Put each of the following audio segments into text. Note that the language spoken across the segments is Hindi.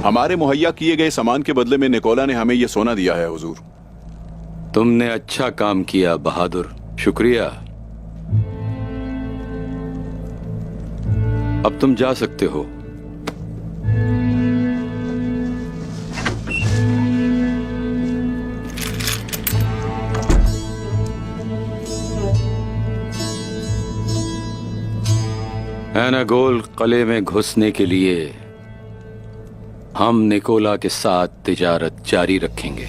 हमारे मुहैया किए गए सामान के बदले में निकोला ने हमें यह सोना दिया है हुजूर। तुमने अच्छा काम किया बहादुर, शुक्रिया। अब तुम जा सकते हो। एनागोल किले में घुसने के लिए हम निकोला के साथ तिजारत जारी रखेंगे।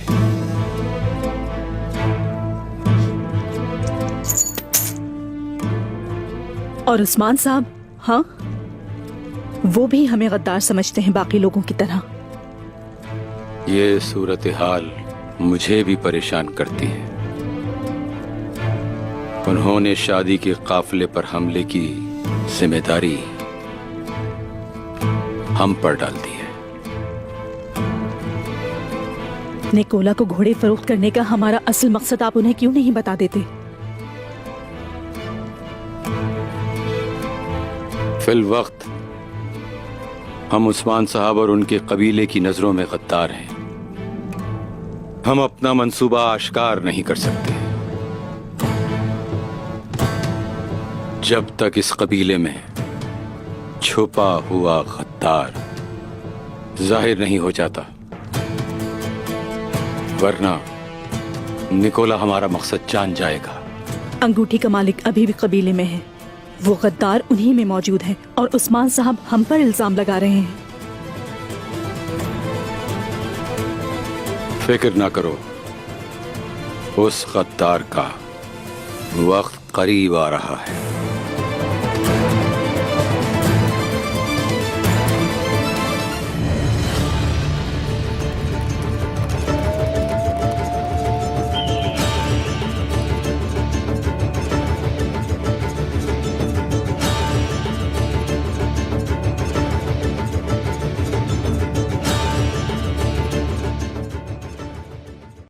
और उस्मान साहब, हाँ, वो भी हमें गद्दार समझते हैं बाकी लोगों की तरह। ये सूरत हाल मुझे भी परेशान करती है। उन्होंने शादी के काफिले पर हमले की जिम्मेदारी हम पर डाल दी है। निकोला को घोड़े फरोख्त करने का हमारा असल मकसद आप उन्हें क्यों नहीं बता देते? फिल वक्त हम उस्मान साहब और उनके कबीले की नजरों में गद्दार हैं। हम अपना मंसूबा आश्कार नहीं कर सकते जब तक इस कबीले में छुपा हुआ गद्दार जाहिर नहीं हो जाता, वरना निकोला हमारा मकसद जान जाएगा। अंगूठी का मालिक अभी भी कबीले में है, वो गद्दार उन्हीं में मौजूद है और उस्मान साहब हम पर इल्जाम लगा रहे हैं। फिक्र ना करो, उस गद्दार का वक्त करीब आ रहा है।